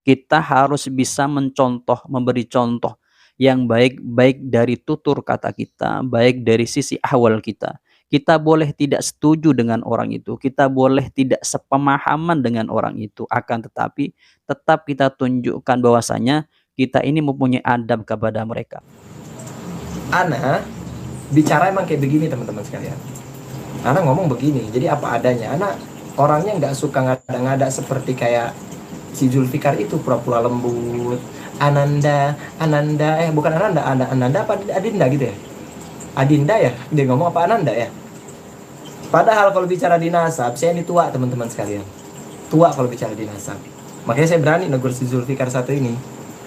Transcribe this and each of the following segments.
Kita harus bisa mencontoh, memberi contoh yang baik, baik dari tutur kata kita, baik dari sisi ahwal kita. Kita boleh tidak setuju dengan orang itu, kita boleh tidak sepemahaman dengan orang itu, akan tetapi tetap kita tunjukkan bahwasanya kita ini mempunyai adab kepada mereka. Ana bicara emang kayak begini teman-teman sekalian. Ana ngomong begini, jadi apa adanya. Ana orangnya nggak suka ngada-ngada seperti kayak si Zulfikar itu, pura-pura lembut. Ananda, bukan Ananda apa Adinda gitu ya? Adinda ya, dia ngomong apa Ananda ya? Padahal kalau bicara di nasab, saya ini tua teman-teman sekalian. Tua kalau bicara di nasab. Makanya saya berani negur si Zulfikar satu ini.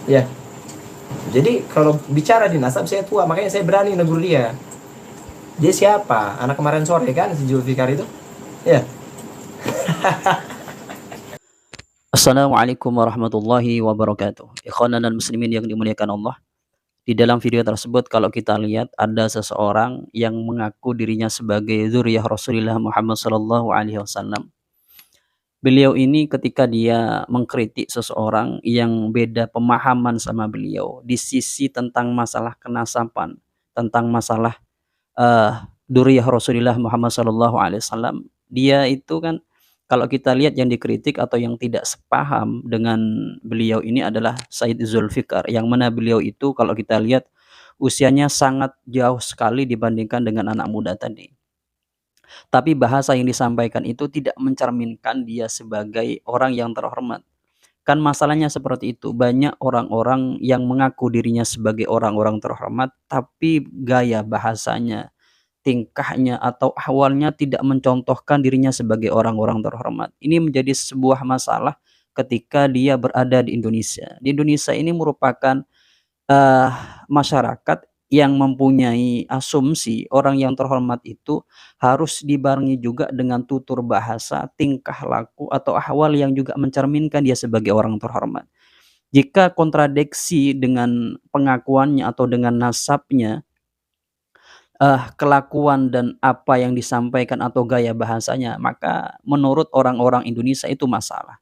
Ya. Jadi kalau bicara di nasab saya tua, makanya saya berani negur dia. Dia siapa? Anak kemarin sore kan si Zulfikar itu? Ya. Assalamualaikum warahmatullahi wabarakatuh. Ikhwanan dan muslimin yang dimuliakan Allah. Di dalam video tersebut kalau kita lihat ada seseorang yang mengaku dirinya sebagai zuriyah Rasulullah Muhammad sallallahu alaihi wasallam. Beliau ini ketika dia mengkritik seseorang yang beda pemahaman sama beliau di sisi tentang masalah kenasaban, tentang masalah dzurriyyah Rasulullah Muhammad sallallahu alaihi wasallam, dia itu kan kalau kita lihat yang dikritik atau yang tidak sepaham dengan beliau ini adalah Said Zulfikar, yang mana beliau itu kalau kita lihat usianya sangat jauh sekali dibandingkan dengan anak muda tadi. Tapi bahasa yang disampaikan itu tidak mencerminkan dia sebagai orang yang terhormat. Kan masalahnya seperti itu, banyak orang-orang yang mengaku dirinya sebagai orang-orang terhormat, tapi gaya bahasanya, tingkahnya atau ahwalnya tidak mencontohkan dirinya sebagai orang-orang terhormat. Ini menjadi sebuah masalah ketika dia berada di Indonesia. Di Indonesia ini merupakan eee, masyarakat yang mempunyai asumsi orang yang terhormat itu harus dibarengi juga dengan tutur bahasa, tingkah laku atau ahwal yang juga mencerminkan dia sebagai orang terhormat. Jika kontradiksi dengan pengakuannya atau dengan nasabnya, kelakuan dan apa yang disampaikan atau gaya bahasanya, maka menurut orang-orang Indonesia itu masalah.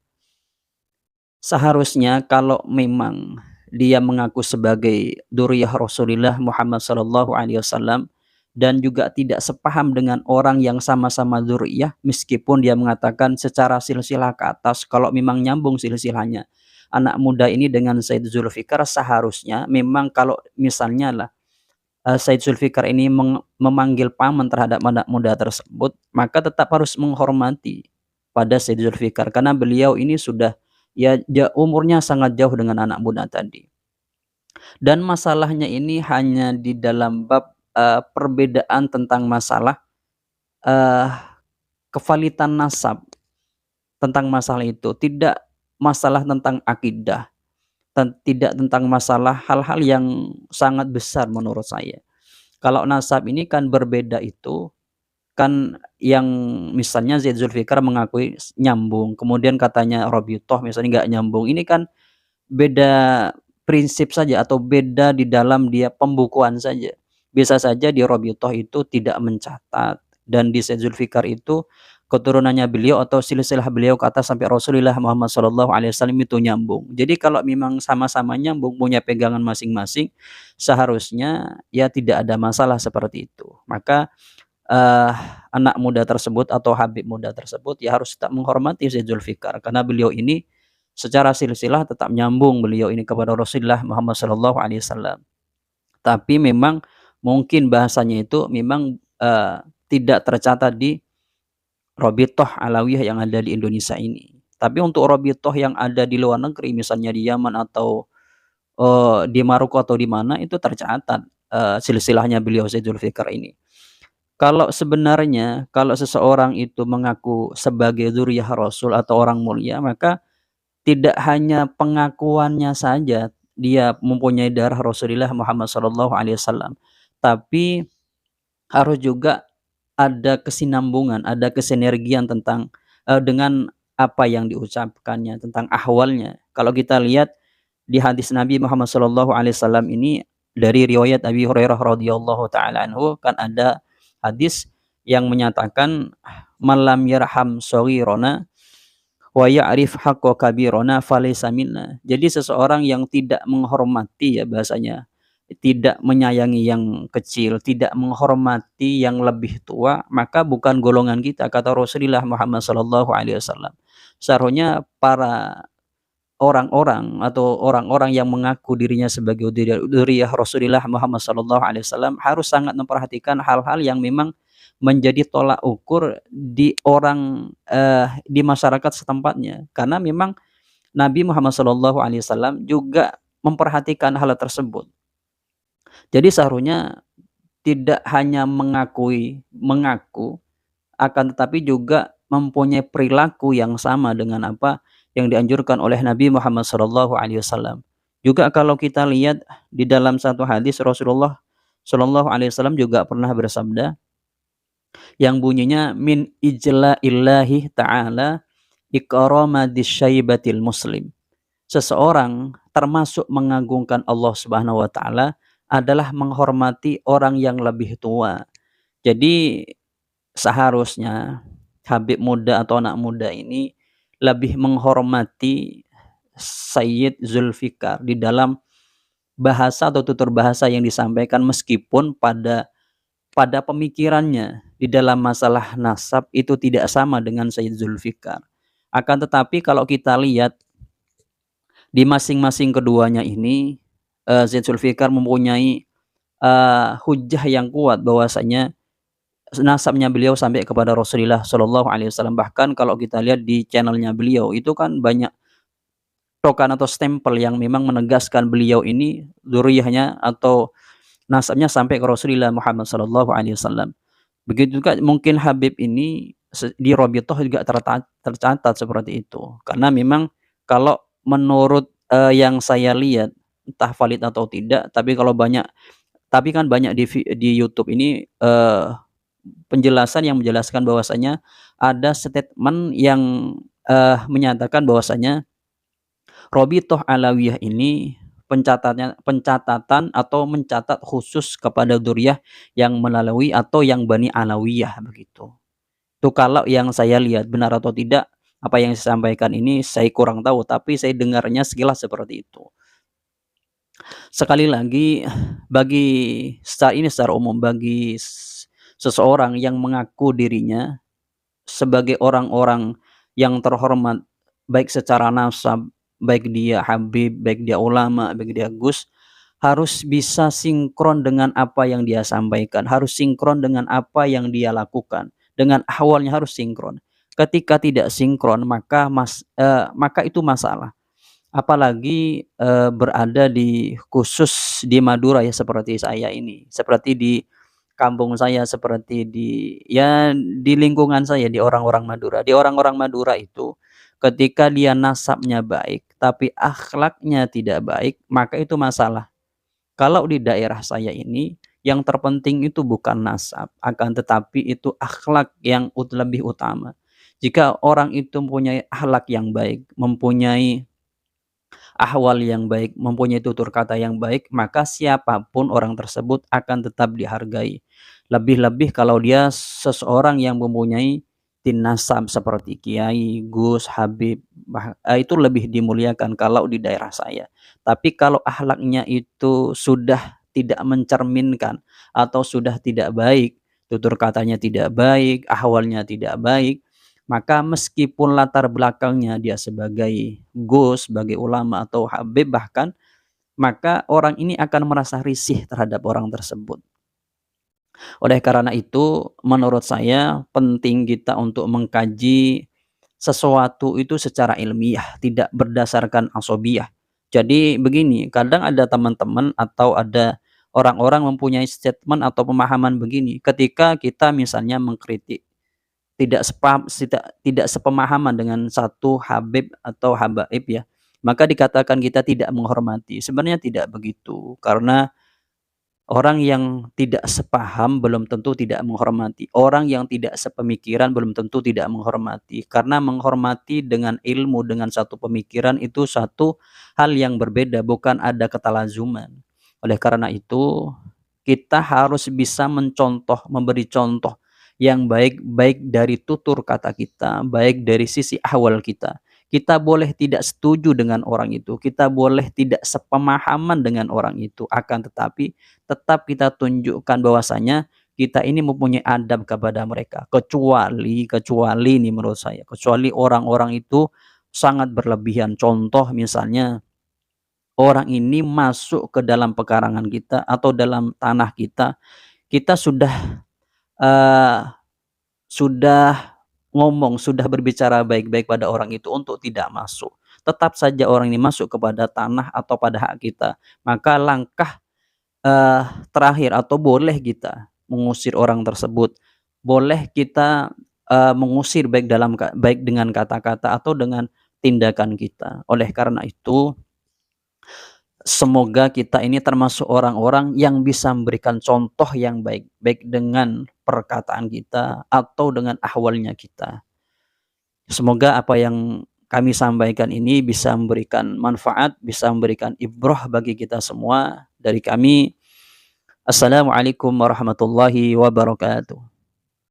Seharusnya kalau memang dia mengaku sebagai dzurriyyah Rasulillah Muhammad sallallahu alaihi wasallam dan juga tidak sepaham dengan orang yang sama-sama dzurriyyah, meskipun dia mengatakan secara silsilah ke atas kalau memang nyambung silsilahnya anak muda ini dengan Said Zulfikar, seharusnya memang kalau misalnya lah Said Zulfikar ini memanggil paman terhadap anak muda tersebut, maka tetap harus menghormati pada Said Zulfikar karena beliau ini sudah ya umurnya sangat jauh dengan anak muda tadi. Dan masalahnya ini hanya di dalam bab perbedaan tentang masalah eee, kevalitan nasab, tentang masalah itu, tidak masalah tentang akidah, tidak tentang masalah hal-hal yang sangat besar menurut saya. Kalau nasab ini kan berbeda itu, kan yang misalnya Zaid Zulfikar mengakui nyambung, kemudian katanya Robitoh misalnya nggak nyambung, ini kan beda prinsip saja atau beda di dalam dia pembukuan saja. Bisa saja di Robitoh itu tidak mencatat dan di Zaid Zulfikar itu keturunannya beliau atau silsilah beliau ke atas sampai Rasulullah Muhammad sallallahu alaihi wasallam itu nyambung. Jadi kalau memang sama-sama nyambung, punya pegangan masing-masing, seharusnya ya tidak ada masalah seperti itu. Maka eee, anak muda tersebut atau habib muda tersebut ya harus tetap menghormati Zaid Zulfikar karena beliau ini secara silsilah tetap nyambung beliau ini kepada Rasulullah Muhammad sallallahu alaihi wasallam. Tapi memang mungkin bahasanya itu memang tidak tercatat di Robitoh Alawiyah yang ada di Indonesia ini. Tapi untuk Robitoh yang ada di luar negeri misalnya di Yaman atau di Maroko atau di mana itu tercatat silsilahnya beliau Zaid Zulfikar ini. Kalau sebenarnya kalau seseorang itu mengaku sebagai dzurriyyah Rasul atau orang mulia, maka tidak hanya pengakuannya saja dia mempunyai darah Rasulullah Muhammad sallallahu alaihi wasallam, tapi harus juga ada kesinambungan, ada kesinergian tentang dengan apa yang diucapkannya, tentang ahwalnya. Kalau kita lihat di hadis Nabi Muhammad sallallahu alaihi wasallam ini dari riwayat Abi Hurairah radhiyallahu taala anhu kan ada hadis yang menyatakan, "Man lam yarham shaghirana wa ya'rif haqqa kabirana falaysa minna. Jadi seseorang yang tidak menghormati, ya bahasanya, tidak menyayangi yang kecil, tidak menghormati yang lebih tua, maka bukan golongan kita, kata Rasulullah Muhammad sallallahu alaihi wasallam. Seharusnya para orang-orang atau orang-orang yang mengaku dirinya sebagai dzurriyyah Rasulullah Muhammad sallallahu alaihi wasallam harus sangat memperhatikan hal-hal yang memang menjadi tolak ukur di orang, di masyarakat setempatnya. Karena memang Nabi Muhammad sallallahu alaihi wasallam juga memperhatikan hal tersebut. Jadi seharusnya tidak hanya mengaku, akan tetapi juga mempunyai perilaku yang sama dengan apa yang dianjurkan oleh Nabi Muhammad sallallahu alaihi wasallam. Juga kalau kita lihat di dalam satu hadis, Rasulullah sallallahu alaihi wasallam juga pernah bersabda yang bunyinya, min ijla'illahi ta'ala ikrama disyaibatil muslim. Seseorang termasuk mengagungkan Allah Subhanahu wa taala adalah menghormati orang yang lebih tua. Jadi seharusnya Habib muda atau anak muda ini lebih menghormati Sayyid Zulfikar di dalam bahasa atau tutur bahasa yang disampaikan, meskipun pada pemikirannya di dalam masalah nasab itu tidak sama dengan Sayyid Zulfikar. Akan tetapi kalau kita lihat di masing-masing keduanya ini, Sayyid Zulfikar mempunyai hujjah yang kuat bahwasanya nasabnya beliau sampai kepada Rasulullah Shallallahu alaihi wasallam. Bahkan kalau kita lihat di channelnya beliau itu kan banyak tokan atau stempel yang memang menegaskan beliau ini dzurriyyahnya atau nasabnya sampai ke Rasulullah Muhammad Shallallahu alaihi wasallam. Begitu juga mungkin Habib ini di Rabithah juga tercatat seperti itu. Karena memang kalau menurut, yang saya lihat, entah valid atau tidak, tapi kan banyak di YouTube ini, penjelasan yang menjelaskan bahwasanya ada statement yang, menyatakan bahwasanya Rabithah Alawiyah ini pencatatan atau mencatat khusus kepada dzurriyyah yang melalui atau yang Bani Alawiyah begitu. Itu kalau yang saya lihat, benar atau tidak apa yang saya sampaikan ini saya kurang tahu, tapi saya dengarnya sekilas seperti itu. Sekali lagi, secara umum bagi seseorang yang mengaku dirinya sebagai orang-orang yang terhormat, baik secara nasab, baik dia Habib, baik dia ulama, baik dia Gus, harus bisa sinkron dengan apa yang dia sampaikan, harus sinkron dengan apa yang dia lakukan, dengan ahwalnya harus sinkron. Ketika tidak sinkron maka itu masalah. Apalagi, berada khusus di Madura ya seperti saya ini, seperti di kampung saya, seperti di lingkungan saya, di orang-orang Madura. Di orang-orang Madura itu ketika dia nasabnya baik, tapi akhlaknya tidak baik, maka itu masalah. Kalau di daerah saya ini, yang terpenting itu bukan nasab, akan tetapi itu akhlak yang lebih utama. Jika orang itu mempunyai akhlak yang baik, mempunyai ahwal yang baik, mempunyai tutur kata yang baik, maka siapapun orang tersebut akan tetap dihargai. Lebih-lebih kalau dia seseorang yang mempunyai nasab seperti kiai, gus, habib, itu lebih dimuliakan kalau di daerah saya. Tapi kalau akhlaknya itu sudah tidak mencerminkan atau sudah tidak baik, tutur katanya tidak baik, ahwalnya tidak baik, maka meskipun latar belakangnya dia sebagai gus, sebagai ulama atau habib bahkan, maka orang ini akan merasa risih terhadap orang tersebut. Oleh karena itu, menurut saya penting kita untuk mengkaji sesuatu itu secara ilmiah, tidak berdasarkan asobiyah. Jadi begini, kadang ada teman-teman atau ada orang-orang mempunyai statement atau pemahaman begini, ketika kita misalnya mengkritik tidak sepemahaman dengan satu habib atau habaib ya, maka dikatakan kita tidak menghormati. Sebenarnya tidak begitu, karena orang yang tidak sepaham belum tentu tidak menghormati. Orang yang tidak sepemikiran belum tentu tidak menghormati. Karena menghormati dengan ilmu, dengan satu pemikiran itu satu hal yang berbeda, bukan ada ketalazuman. Oleh karena itu, kita harus bisa mencontoh, memberi contoh yang baik, baik dari tutur kata kita, baik dari sisi ahwal kita. Kita boleh tidak setuju dengan orang itu, kita boleh tidak sepemahaman dengan orang itu, akan tetapi tetap kita tunjukkan bahwasanya kita ini mempunyai adab kepada mereka. Kecuali nih menurut saya, kecuali orang-orang itu sangat berlebihan. Contoh misalnya, orang ini masuk ke dalam pekarangan kita atau dalam tanah kita, kita eee, sudah sudah berbicara baik-baik pada orang itu untuk tidak masuk. Tetap saja orang ini masuk kepada tanah atau pada hak kita, maka langkah Eee, terakhir atau boleh kita mengusir orang tersebut, boleh kita, mengusir baik dengan kata-kata atau dengan tindakan kita. Oleh karena itu, semoga kita ini termasuk orang-orang yang bisa memberikan contoh yang baik, baik dengan perkataan kita atau dengan ahwalnya kita. Semoga apa yang kami sampaikan ini bisa memberikan manfaat, bisa memberikan ibrah bagi kita semua. Dari kami, Assalamualaikum warahmatullahi wabarakatuh.